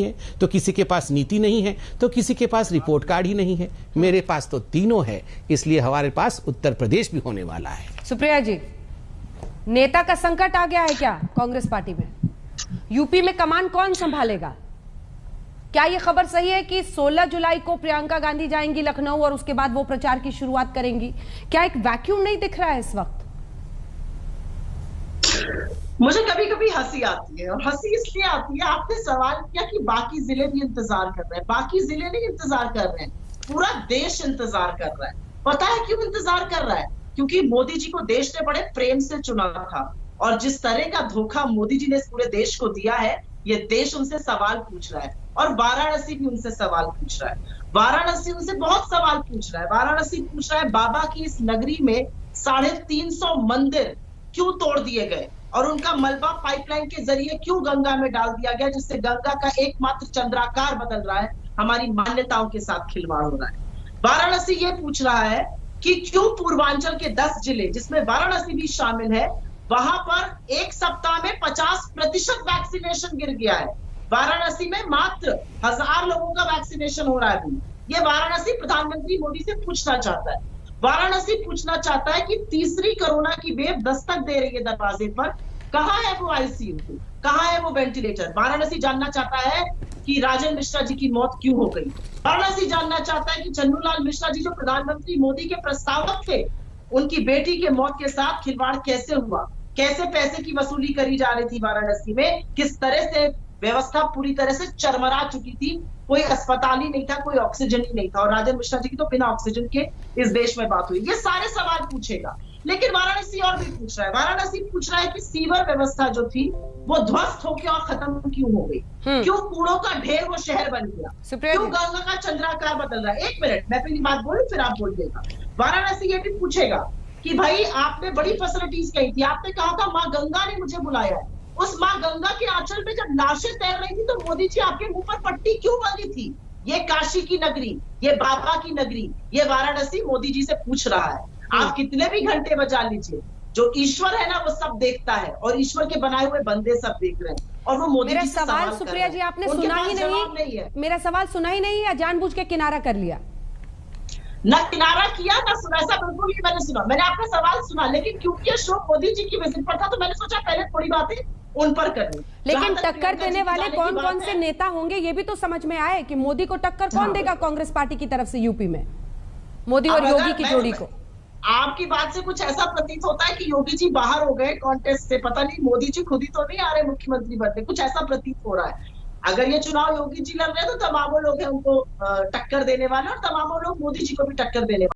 है तो किसी के पास नीति नहीं है, तो किसी के पास रिपोर्ट कार्ड ही नहीं है। मेरे पास तो तीनों है, इसलिए हमारे पास उत्तर प्रदेश भी होने वाला है। सुप्रिया जी, नेता का संकट आ गया है क्या कांग्रेस पार्टी में? यूपी में कमान कौन संभालेगा? क्या ये खबर सही है कि 16 जुलाई को प्रियंका गांधी जाएंगी लखनऊ और उसके बाद वो प्रचार की शुरुआत करेंगी? क्या एक वैक्यूम नहीं दिख रहा है इस वक्त? मुझे कभी कभी हंसी आती है, और हंसी इसलिए आती है, आपने सवाल किया कि बाकी जिले भी इंतजार कर रहे हैं। बाकी जिले नहीं इंतजार कर रहे हैं, पूरा देश इंतजार कर रहा है। पता है क्यों इंतजार कर रहा है? क्योंकि मोदी जी को देश ने बड़े प्रेम से चुना था, और जिस तरह का धोखा मोदी जी ने इस पूरे देश को दिया है, ये देश उनसे सवाल पूछ रहा है। और वाराणसी भी उनसे सवाल पूछ रहा है। वाराणसी उनसे बहुत सवाल पूछ रहा है। वाराणसी पूछ रहा है, बाबा की इस नगरी में 350 मंदिर क्यों तोड़ दिए गए, और उनका मलबा पाइपलाइन के जरिए क्यों गंगा में डाल दिया गया, जिससे गंगा का एकमात्र चंद्राकार बदल रहा है, हमारी मान्यताओं के साथ खिलवाड़ हो रहा है। वाराणसी ये पूछ रहा है कि क्यों पूर्वांचल के 10 जिले, जिसमें वाराणसी भी शामिल है, वहां पर एक सप्ताह में 50% वैक्सीनेशन गिर गया है। वाराणसी में मात्र 1000 लोगों का वैक्सीनेशन हो रहा है अभी। ये वाराणसी प्रधानमंत्री मोदी से पूछना चाहता है। वाराणसी पूछना चाहता है कि तीसरी कोरोना की वेव दस्तक दे रही है दरवाजे पर, कहां है वो आईसीयू, कहां है वो वेंटिलेटर। वाराणसी जानना चाहता है कि राजन मिश्रा जी की मौत क्यों हो गई। वाराणसी जानना चाहता है कि चन्नूलाल मिश्रा जी जो प्रधानमंत्री मोदी के प्रस्तावक थे, उनकी बेटी के मौत के साथ खिलवाड़ कैसे हुआ, कैसे पैसे की वसूली करी जा रही थी वाराणसी में, किस तरह से व्यवस्था पूरी तरह से चरमरा चुकी थी, कोई अस्पताल ही नहीं था, कोई ऑक्सीजन ही नहीं था। और राजन मिश्रा जी की तो बिना ऑक्सीजन के इस देश में बात हुई। ये सारे सवाल पूछेगा, लेकिन वाराणसी और भी पूछ रहा है। वाराणसी पूछ रहा है कि सीवर व्यवस्था जो थी वो ध्वस्त होकर और खत्म क्यों हो गई, क्यों कूड़ों का ढेर वो शहर बन गया, क्यों गंगा का चंद्राकार बदल रहा है। एक मिनट, मैं पहली बात बोलूं फिर आप बोलिएगा। वाराणसी ये भी पूछेगा कि भाई आपने बड़ी फैसिलिटीज कही थी, आपने कहा था माँ गंगा ने मुझे बुलाया है, उस माँ गंगा के आंचल में जब लाशें तैर रही थी तो मोदी जी आपके मुंह पर पट्टी क्यों बंधी थी? ये काशी की नगरी, ये बाबा की नगरी, ये वाराणसी मोदी जी से पूछ रहा है। आप कितने भी घंटे बजा लीजिए, जो ईश्वर है ना वो सब देखता है, और ईश्वर के बनाए हुए बंदे सब देख रहे हैं, और वो मोदी जी से सवाल सुप्रिया जी आपने सुना ही नहीं है, मेरा सवाल सुना ही नहीं, या जानबूझ के किनारा कर लिया? ना किनारा किया ना सुना, ऐसा बिल्कुल ही मैंने सुना। मैंने आपका सवाल सुना, लेकिन क्योंकि ये शो मोदी जी की विजिट पर था तो मैंने सोचा पहले थोड़ी बातें उन पर करनी। लेकिन टक्कर देने वाले कौन कौन से नेता होंगे ये भी तो समझ में आए कि मोदी को टक्कर कौन देगा कांग्रेस पार्टी की तरफ से यूपी में, मोदी और योगी की जोड़ी को? आपकी बात से कुछ ऐसा प्रतीत होता है कि योगी जी बाहर हो गए कॉन्टेस्ट से, पता नहीं मोदी जी खुद ही तो नहीं आ रहे मुख्यमंत्री बनने, कुछ ऐसा प्रतीत हो रहा है। अगर ये चुनाव योगी जी लड़ रहे हैं तो तमामों लोग हैं उनको टक्कर देने वाले, और तमामों लोग मोदी जी को भी टक्कर देने वाले।